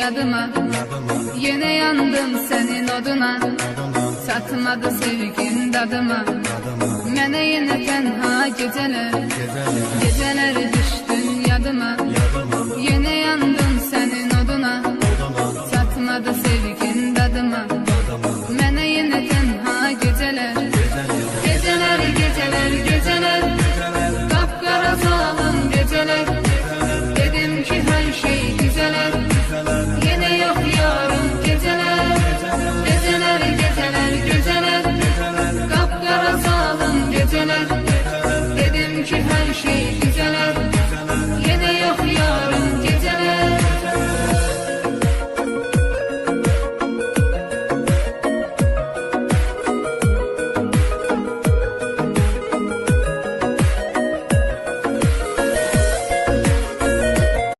yadıma. Yine yandım senin oduna, çatmadı sevgin dadıma. Mene yine tenha geceler, geceler düştün yadıma.